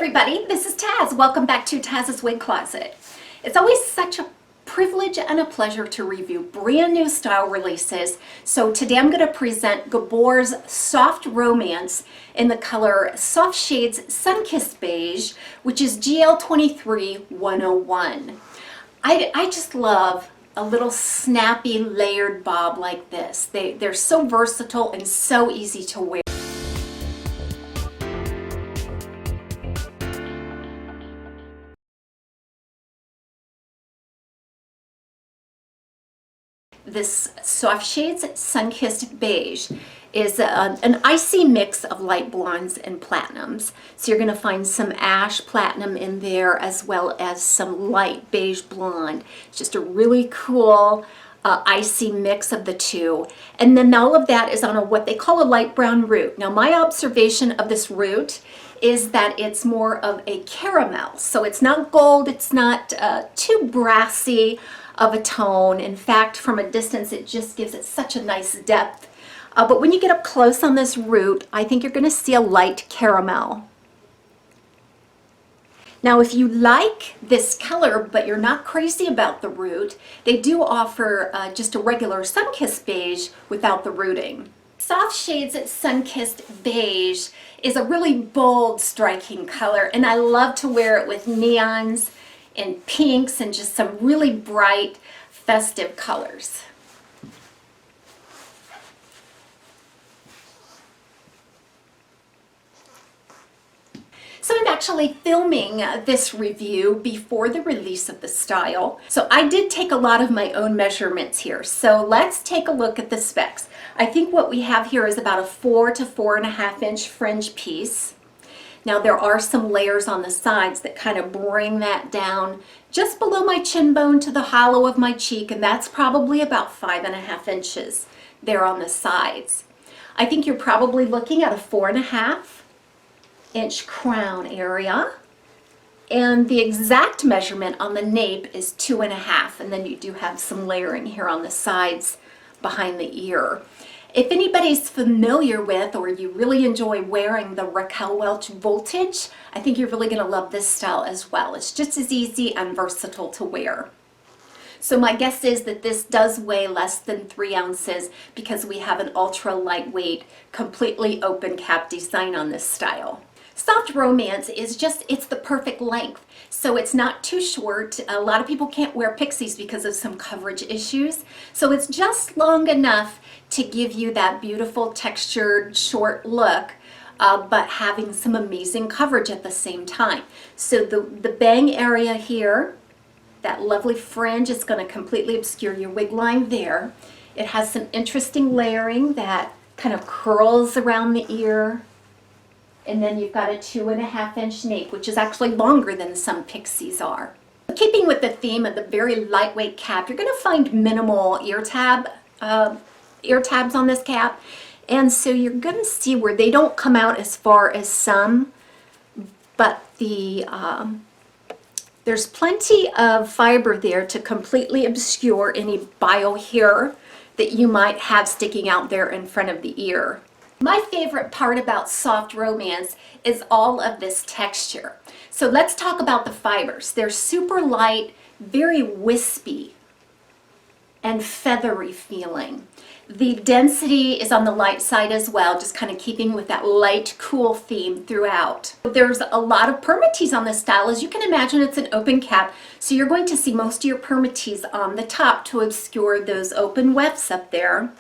everybody, this is Taz. Welcome back to Taz's Wig Closet. It's always such a privilege and a pleasure to review brand new style releases. So today I'm going to present Gabor's Soft Romance in the color Soft Shades Sunkissed Beige, which is GL23-101. I just love a little snappy layered bob like this. They're so versatile and so easy to wear. This Soft Shades Sunkissed Beige is an icy mix of light blondes and platinums. So you're going to find some ash platinum in there as well as some light beige blonde. It's just a really cool icy mix of the two. And then all of that is on what they call a light brown root. Now my observation of this root is that it's more of a caramel. So it's not gold, it's not too brassy of a tone. In fact, from a distance, it just gives it such a nice depth. But when you get up close on this root, I think you're going to see a light caramel. Now, if you like this color, but you're not crazy about the root, they do offer just a regular Sunkissed Beige without the rooting. Soft Shades Sunkissed Beige is a really bold, striking color, and I love to wear it with neons and pinks and just some really bright, festive colors. So I'm actually filming this review before the release of the style. So I did take a lot of my own measurements here. So let's take a look at the specs. I think what we have here is about a 4 to 4.5 inch fringe piece. Now there are some layers on the sides that kind of bring that down just below my chin bone to the hollow of my cheek, and that's probably about 5.5 inches there on the sides. I think you're probably looking at a 4.5 inch crown area, and the exact measurement on the nape is 2.5, and then you do have some layering here on the sides behind the ear. If anybody's familiar with or you really enjoy wearing the Raquel Welch Voltage, I think you're really going to love this style as well. It's just as easy and versatile to wear. So my guess is that this does weigh less than 3 ounces because we have an ultra lightweight, completely open cap design on this style. Soft Romance is it's the perfect length. So it's not too short. A lot of people can't wear pixies because of some coverage issues. So it's just long enough to give you that beautiful textured short look, but having some amazing coverage at the same time. So the bang area here, that lovely fringe is going to completely obscure your wig line there. It has some interesting layering that kind of curls around the ear. And then you've got a 2.5 inch nape, which is actually longer than some pixies are. Keeping with the theme of the very lightweight cap, you're going to find minimal ear tabs on this cap. And so you're going to see where they don't come out as far as some, but there's plenty of fiber there to completely obscure any bio hair that you might have sticking out there in front of the ear. My favorite part about Soft Romance is all of this texture. So let's talk about the fibers. They're super light, very wispy, and feathery feeling. The density is on the light side as well, just kind of keeping with that light, cool theme throughout. There's a lot of permatease on this style. As you can imagine, it's an open cap, so you're going to see most of your permatease on the top to obscure those open wefts up there.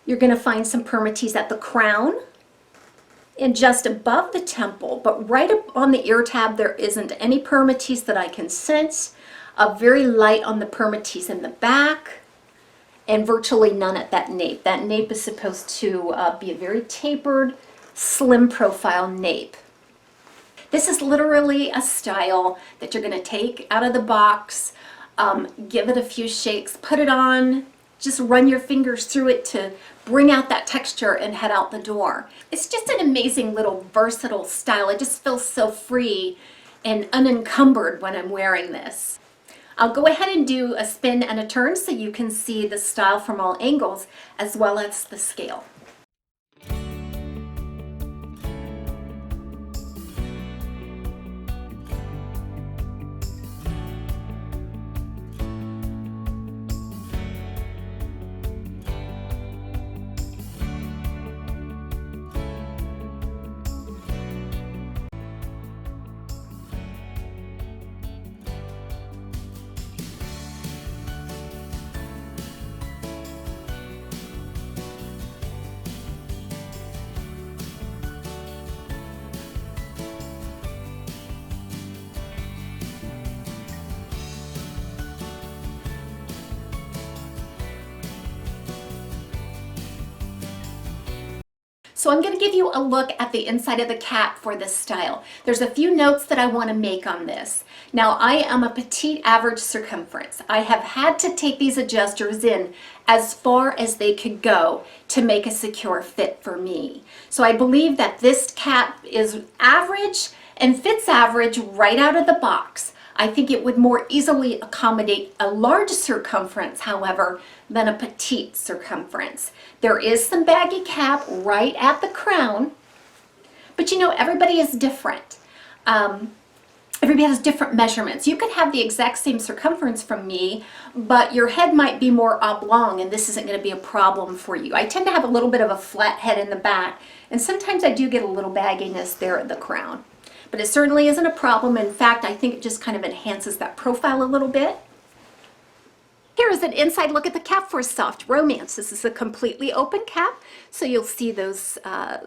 You're going to find some permatease at the crown and just above the temple, but right up on the ear tab there isn't any permatease that I can sense. Very light on the permatease in the back and virtually none at that nape. That nape is supposed to be a very tapered, slim profile nape. This is literally a style that you're going to take out of the box, give it a few shakes, put it on, just run your fingers through it to bring out that texture and head out the door. It's just an amazing little versatile style. It just feels so free and unencumbered when I'm wearing this. I'll go ahead and do a spin and a turn so you can see the style from all angles as well as the scale. So I'm going to give you a look at the inside of the cap for this style. There's a few notes that I want to make on this. Now I am a petite average circumference. I have had to take these adjusters in as far as they could go to make a secure fit for me. So I believe that this cap is average and fits average right out of the box. I think it would more easily accommodate a large circumference, however, than a petite circumference. There is some baggy cap right at the crown, but you know, everybody is different. Everybody has different measurements. You could have the exact same circumference from me, but your head might be more oblong, and this isn't going to be a problem for you. I tend to have a little bit of a flat head in the back, and sometimes I do get a little bagginess there at the crown. But it certainly isn't a problem. In fact, I think it just kind of enhances that profile a little bit. Here is an inside look at the cap for Soft Romance. This is a completely open cap, so you'll see those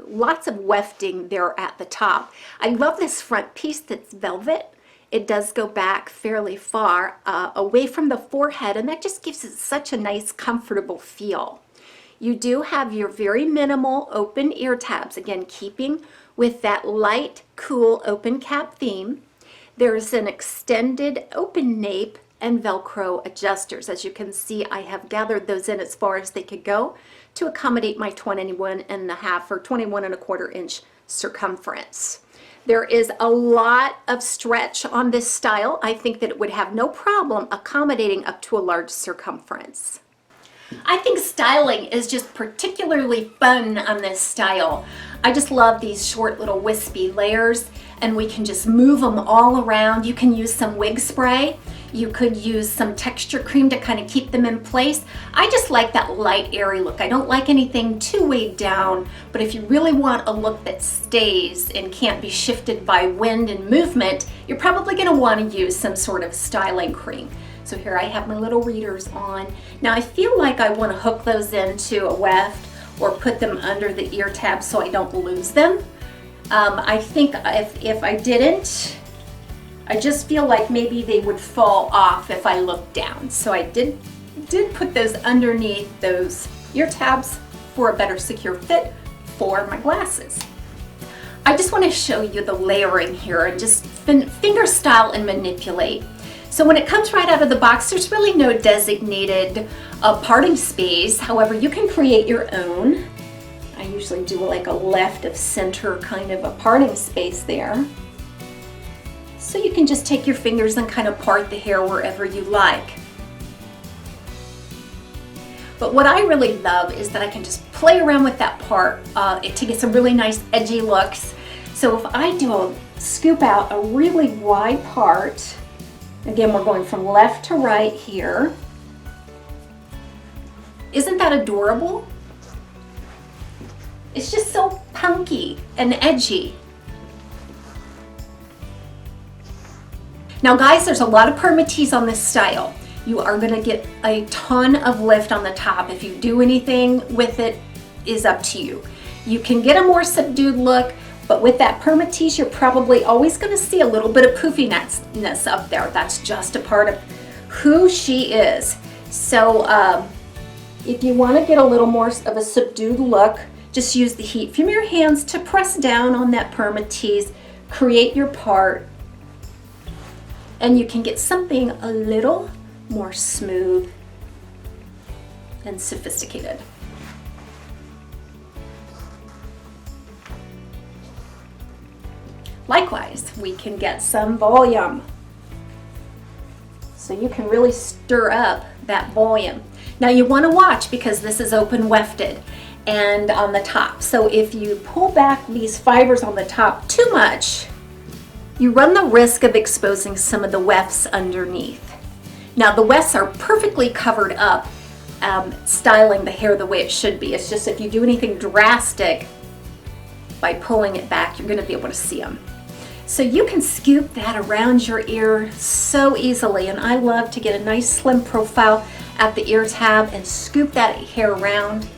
lots of wefting there at the top. I love this front piece that's velvet. It does go back fairly far away from the forehead, and that just gives it such a nice, comfortable feel. You do have your very minimal open ear tabs, again, keeping with that light, cool open cap theme. There's an extended open nape and Velcro adjusters. As you can see, I have gathered those in as far as they could go to accommodate my 21.5 or 21.25 inch circumference. There is a lot of stretch on this style. I think that it would have no problem accommodating up to a large circumference. I think styling is just particularly fun on this style. I just love these short little wispy layers, and we can just move them all around. You can use some wig spray. You could use some texture cream to kind of keep them in place. I just like that light, airy look. I don't like anything too weighed down, but if you really want a look that stays and can't be shifted by wind and movement, you're probably going to want to use some sort of styling cream. So here I have my little readers on. Now I feel like I want to hook those into a weft or put them under the ear tab so I don't lose them. I think if I didn't, I just feel like maybe they would fall off if I looked down. So I did put those underneath those ear tabs for a better secure fit for my glasses. I just want to show you the layering here and just finger style and manipulate. So when it comes right out of the box, there's really no designated parting space. However, you can create your own. I usually do like a left of center kind of a parting space there. So you can just take your fingers and kind of part the hair wherever you like. But what I really love is that I can just play around with that part to get some really nice edgy looks. So if I do a scoop out a really wide part, again, we're going from left to right here. Isn't that adorable? It's just so punky and edgy. Now guys, there's a lot of permatease on this style. You are gonna get a ton of lift on the top. If you do anything with it is up to you. You can get a more subdued look, but with that permatease, you're probably always gonna see a little bit of poofiness up there. That's just a part of who she is. So if you wanna get a little more of a subdued look, just use the heat from your hands to press down on that permatease, create your part, and you can get something a little more smooth and sophisticated. Likewise, we can get some volume. So you can really stir up that volume. Now you want to watch because this is open wefted and on the top. So if you pull back these fibers on the top too much, you run the risk of exposing some of the wefts underneath. Now the wefts are perfectly covered up, styling the hair the way it should be. It's just if you do anything drastic by pulling it back, you're going to be able to see them. So you can scoop that around your ear so easily, and I love to get a nice slim profile at the ear tab and scoop that hair around.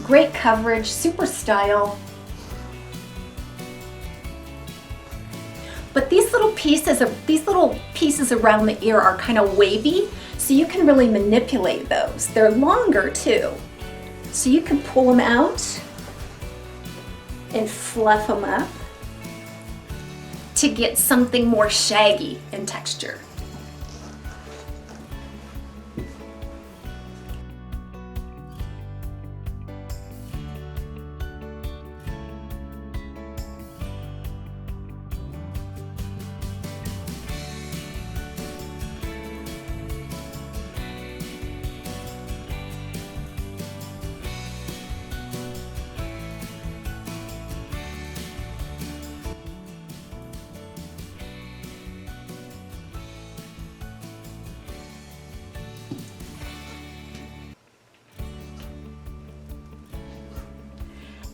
Great coverage, super style. But these little pieces around the ear are kind of wavy, so you can really manipulate those. They're longer too, so you can pull them out and fluff them up to get something more shaggy in texture.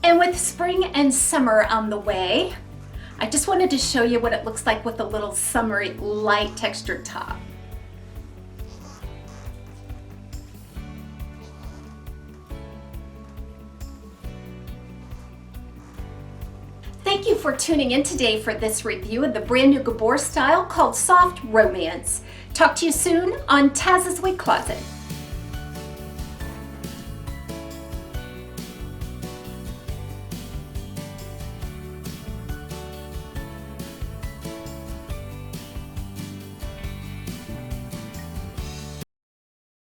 And with spring and summer on the way, I just wanted to show you what it looks like with a little summery, light textured top. Thank you for tuning in today for this review of the brand new Gabor style called Soft Romance. Talk to you soon on TAZSWIG Closet.